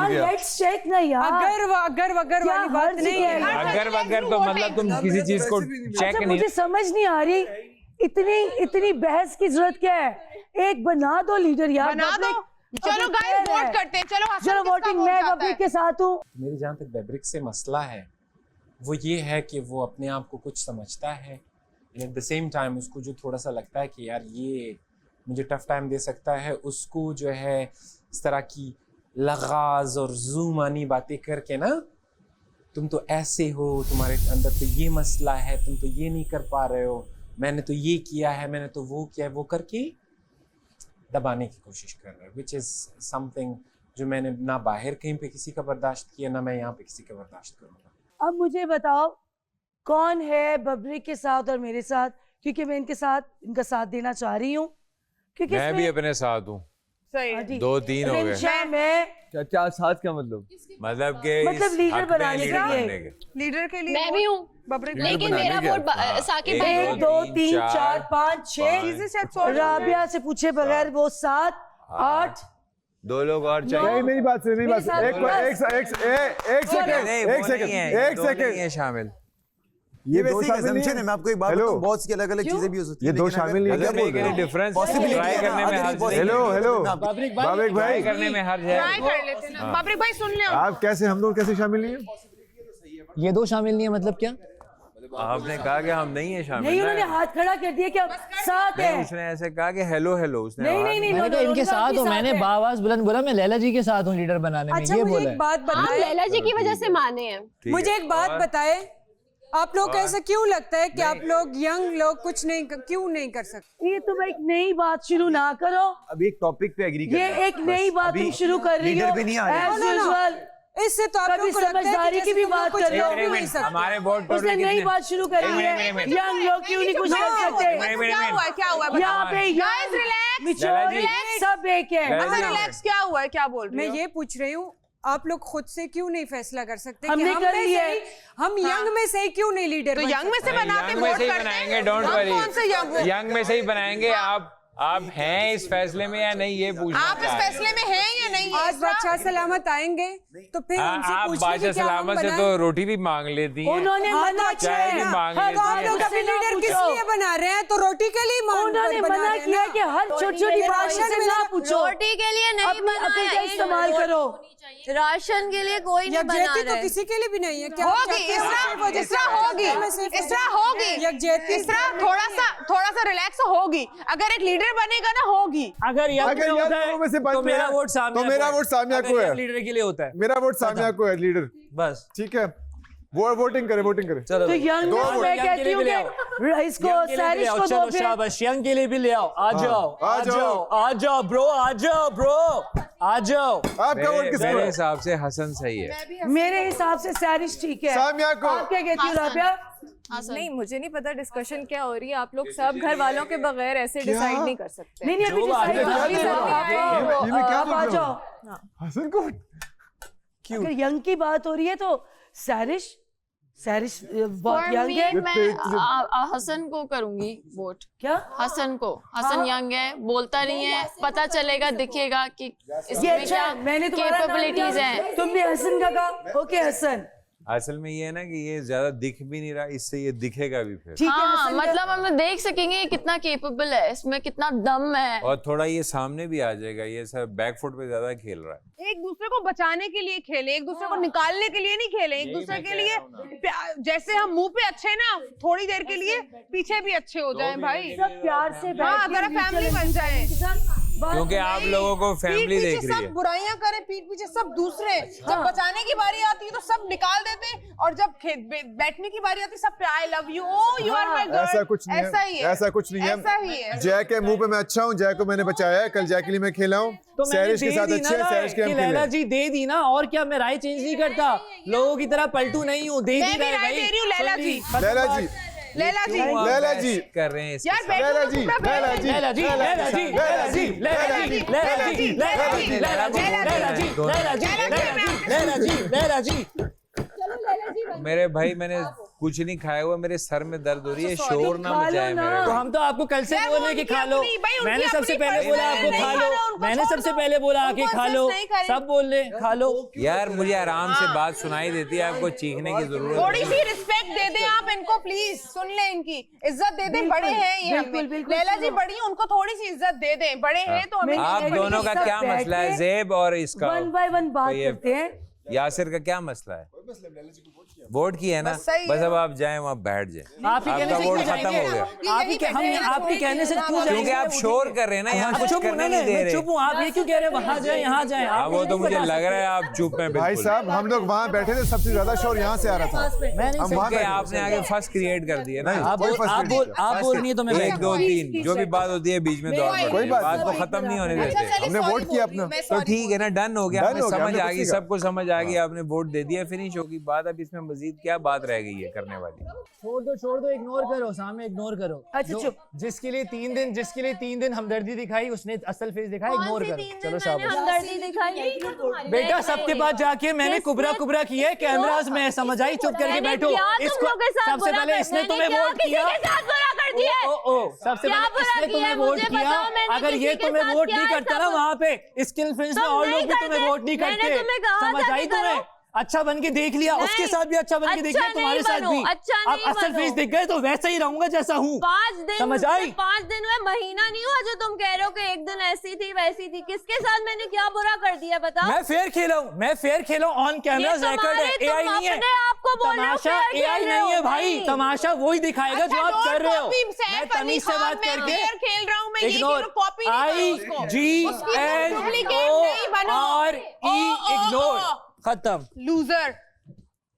यार गया। Let's check ना यार, अगर वाली बात नहीं है। अगर तो मतलब तुम किसी चीज को चेक अच्छा नहीं। मुझे समझ नहीं आ रही, इतनी बहस की जरूरत क्या है? एक बना दो लीडर यार, बना दो। चलो गाइस वोट करते हैं, चलो चलो वोटिंग, मैं बब्रिक के साथ हूँ। मेरी जहाँ तक बैब्रिक से मसला है वो ये है कि वो अपने आप को कुछ समझता है, एट द सेम टाइम उसको जो थोड़ा सा लगता है कि यार ये मुझे टफ टाइम दे सकता है, उसको जो है इस तरह की लगाज और ज़ूमानी बातें करके ना, तुम तो ऐसे हो, तुम्हारे अंदर तो ये मसला है, तुम तो ये नहीं कर पा रहे हो, मैंने तो ये किया है, मैंने तो वो किया है, वो करके दबाने की कोशिश कर रहे हैं, विच इज़ समथिंग जो मैंने ना बाहर कहीं पे किसी का बर्दाश्त किया, ना मैं यहाँ पे किसी का बर्दाश्त करूँगा। अब मुझे बताओ कौन है बब्रिक के साथ और मेरे साथ, क्योंकि मैं इनका साथ देना चाह रही हूँ, क्योंकि मैं भी अपने साथ हूँ। सही 2-3 हो गए। मैं क्या साथ क्या मतलब? मतलब के लीडर बनाने के लिए, लीडर के लिए मैं भी हूँ, बब्रिक लेकिन मेरा वोट साकिब भाई 1 2 3 4 5 6 राबिया से पूछे बगैर वो 7 8 2 लोग और चाहिए। नहीं मेरी बात सुनो, एक सेकंड शामिल। ये वैसे दो ही शामिल नहीं assumption है। मैं आपको एक बात बताऊं, बहुत सी अलग-अलग चीजें भी हो सकती ये हैं, दो लेकिन शामिल नहीं है, क्या बोल रहे हो? डिफरेंस Possibility ट्राई है करने ना, में अगर हर्ज ये हेलो हेलो बाबरिक बाबरिक भाई, ट्राई करने में हर्ज है। ट्राई कर लेते हैं ना। बब्रिक भाई सुन ले, आप कैसे, हम लोग कैसे शामिल नहीं है? ये दो शामिल नहीं है मतलब क्या? आपने कहा कि हम नहीं है शामिल। नहीं, उन्होंने हाथ खड़ा कर दिया कि अब साथ है। उसने ऐसे कहा कि हेलो हेलो, उसने नहीं मैंने तो इनके साथ हूँ, मैंने बावाज बुलंद बोला मैं लैला जी के साथ हूँ लीडर बनाने में, अच्छा ये मुझे बोला एक बात आप बताए, लैला जी की वजह से माने हैं। मुझे एक बात बताए, आप लोग को ऐसा क्यों लगता है कि आप लोग यंग लोग कुछ नहीं क्यों नहीं कर सकते? ये तुम एक नई बात शुरू ना करो, अभी एक टॉपिक पे एग्री कर ये एक नई बात तुम शुरू कर रही हो। लीडर भी नहीं आ रहे। As usual, इससे तो आप कभी लोग को लगता है समझदारी कि की भी जैसे तुम बात लोग कर रहे हो। कुछ कर नहीं सकते। हमारे वोट उसने नई बात शुरू करी है, यंग लोग क्यों नहीं कुछ कर सकते? क्या हुआ है यहाँ पे गाइस रिलैक्स, मिच्योर सब एक है। अच्छा रिलैक्स, क्या हुआ है, क्या बोल रही मैं हो? ये पूछ रही हूँ, आप लोग खुद से क्यों नहीं फैसला कर सकते? हमने कि हम कर में लिया से ही, हम यंग में से ही क्यों नहीं लीडर? तो यंग में से बनाते यंग में वोट से ही करते बनाएंगे, हैं। डोंट हम कौन से यंग वरी, यंग में से ही बनाएंगे। आप हैं इस फैसले में या नहीं, ये पूछना आप इस फैसले में हैं या नहीं? आज बादशाह सलामत आएंगे तो फिर उनसे आप पूछिए बादशाह कि क्या हम सलामत से बनाएं? तो रोटी भी मांग लेती हैं। उन्होंने मना किया चाय भी है, मांग हर लेती तो आप हैं। लोग अपने लीडर किस लिए बना रहे हैं? तो रोटी के लिए उन्होंने मना किया है कि हर छोटी छोटी बात से ना पूछो, रोटी के लिए नहीं अपनी अकल का इस्तेमाल करो। राशन के लिए कोई नहीं बना यकजहती तो रहा है। किसी के लिए भी नहीं है। क्या होगी, इसरा होगी, इसरा थोड़ा सा रिलैक्स होगी। अगर एक लीडर बनेगा ना, होगी। अगर यंग अगर में होता लोगों में से है बच तो में मेरा है, वोट सामिया तो मेरा वोट सामिया को है। लीडर के लिए होता है मेरा वोट सामिया को है लीडर, बस। ठीक है? वो वोटिंग करे चलो तो यंग दो में मैं वोट कहती हूँ कि इसको सैरिश को दो, चलो फिर शाबाश, यंग के लिए भी ले आओ, आ जाओ आ जाओ। आ जाओ ब्रो, आ जाओ ब्रो, आ जाओ। आपका वोट किसको मेरे है? हिसाब से हसन सही है। मेरे हिसाब से सैरिश ठीक है। सामिया को। आप क्या कहती हो राबिया? नहीं, मुझे नहीं पता डिस्कशन क्या हो रही है। आप लोग सब घर वालों के बगैर ऐसे डिसाइड नहीं कर सकते। नहीं अभी आप आ जाओ। हसन को अगर यंग की बात हो रही है तो सैरिश बहुत For यंग me, है। मैं हसन को करूंगी वोट। क्या हसन को, हसन यंग है, बोलता नहीं है, पता चलेगा, दिखेगा कि ये इसमें अच्छा क्या है, मैंने तुम्हारा नाम कैपेबिलिटीज लिया, हैं। तुमने हसन का कहा, ओके हसन असल में ये है ना कि ये ज्यादा दिख भी नहीं रहा, इससे ये दिखेगा भी फिर। ठीक है। हाँ, हसन का- मतलब हम देख सकेंगे ये कितना केपेबल है, इसमें कितना दम है। और थोड़ा ये सामने भी आ जाएगा, ये सब बैकफुट पे ज्यादा खेल रहा है। एक दूसरे को बचाने के लिए खेले, एक दूसरे को निकालने के लिए नहीं खेले, एक दूसरे के लिए जैसे हम मुंह पे अच्छे हैं ना, थोड़ी देर के लिए पीछे भी अच्छे हो जाएं भाई। सब प्यार से हाँ, अगर फैमिली बन जाए, क्योंकि आप लोगों को फैमिली देख रही सब है। बुराइयां करें, पीठ पीछे सब दूसरे। जब बचाने की बारी आती है तो सब निकाल देते हैं, और जब बैठने की बारी आती है सब पे I love you, oh you are my girl. ऐसा कुछ नहीं ऐसा ही है, है, ऐसा कुछ नहीं ऐसा ही है। है। जय के मुंह पे मैं अच्छा हूँ, जय को मैंने बचाया है, कल जय के लिए मैं खेला हूँ, तो मैंने सैरिश के दे साथ दी अच्छे ना हैं, सैरिश के कि हम लैला खेले। जी दे दी ना, और क्या मैं राय चेंज नहीं करता, लोगों की तरह पलटू नहीं हूँ, दे मैं दी भी राय राय भाई। दे रही हूँ लैला जी। लैला जी, लैला जी, लैला जी कर रहे हैं इसके यार साथ। बैठो लैला तो जी, चुपचाप लैला बैठो। जी, लैला जी, लैला जी, लैला जी, लैला जी, लैला जी, लैला जी, लैला जी, लैला जी, लैला जी, लैला जी, लैला जी, लैला जी। मेरे भाई मैंने कुछ नहीं खाया हुआ, मेरे सर में दर्द हो रही है, अच्छा, sorry, शोर ना खा लो मचाए ना। मेरे तो को। हम तो आपको कल से मैं बोल रहे हैं कि उनकी खा लो। अपनी- भाई, उनकी मैंने सबसे अपनी पहले बोला आपको personal खा नहीं लो, खाना, उनको मैंने छोड़ सबसे दो। पहले बोला कि उनको खा लो, insist नहीं करें। सब बोल रहे खा लो। यार मुझे आराम से बात सुनाई देती है, आपको चीखने की जरूरत थोड़ी नहीं सी रिस्पेक्ट दे दें आप इनको प्लीज, सुन ले इनकी इज्जत दे दें, बड़े हैं ये बिल्कुल, हमें। बिल्कुल, लैला जी सुनो। बड़ी हैं, उनको थोड़ी सी इज्जत दे दें, बड़े हैं तो हमें आप मेरी दोनों का सब क्या बैठ मसला है, के जेब और इसका? 1 by 1 बात तो ये करते हैं। यासिर का क्या मसला है? वोट की है ना, बस सही बस है। अब आप जाएं वहाँ बैठ जाएं। आप ही कहने आपका से वोट क्यों खत्म जाएंगे? हो गया, आप ही हम आपके कहने से क्यों क्योंकि जाएंगे? आप शोर कर रहे हैं ना, यहाँ अब कुछ चुप हूँ, करने नहीं, नहीं दे मैं रहे। चुप हूँ, आप ये क्यों कह रहे हैं वहाँ जाए यहाँ जाए? हाँ, वो तो मुझे लग रहा है आप चुप हैं भाई बिल्कुल। साहब हम लोग वहाँ बैठे थे, सबसे ज्यादा शोर यहाँ से आ रहा था। मैं नहीं हम सही वहाँ क्योंकि बैठे थे। आपने आगे फर्स्ट क्रिएट कर दिया ना। आप कोई बोल फर्स्ट आप नहीं बोल आप बोल नहीं तो मैं 1 2 3 जो भी बात होती है बीच में दौड़ पड़ती कोई है, बात बात को नहीं। खत्म नहीं होने अच्छा, देते। चलिए, हमने sorry वोट किया बोल रही हूँ, अपना। मैं तो sorry ठीक है ना, डन हो गया, Done हमें हो गया, समझ हमने आ कुछ गई, नहीं कहा। सबको समझ आ गई, आपने वोट दे दिया, फिनिश होगी बात। अब इसमें मजीद क्या बात रह गई है करने वाली? छोड़ दो, इग्नोर करो, सामने इग्नोर करो। अच्छा, जो- चुप। जिसके लिए 3 दिन हमदर्दी दिखाई, उसने असल फेस दिखाया, इग्नोर करो। चलो शाबाश। हमदर्दी दिखाई। बेटा सबके पास जाके मैंने कुबरा किया है, कैमरास में समझ आई, चुप करके बैठो। सबसे पहले इसने तुम्हें वोट किया। ओ सबसे पहले इसने तुम्हें वोट किया। अगर ये तुम्हें वोट नहीं करता ना वहाँ पे स्किल फ्रेंड्स में और लोग भी तुम्हें वोट नहीं करते। समझ आई तुम्हें? अच्छा बन के देख लिया, उसके साथ भी अच्छा बन के देख लिया, तुम्हारे साथ भी। अब असल फेस दिख गए तो वैसा ही रहूंगा जैसा हूँ। 5 दिन समझ आई? 5 दिन में महीना नहीं हुआ जो तुम कह रहे हो कि एक दिन ऐसी थी वैसी थी। किसके साथ मैंने क्या बुरा कर दिया बताओ? मैं फेयर खेला हूँ, ऑन कैमरा रिकॉर्ड है, एआई नहीं है। आपको बोल रहे हो तमाशा fair खेल एआई रहे हो, नहीं है भाई, तमाशा वही दिखाएगा जो आप कर रहे हो। मैं तमीज से बात करके खेल रहा हूँ, मैं ये इग्नोर कॉपी IGNORE इग्नोर खत्म। लूजर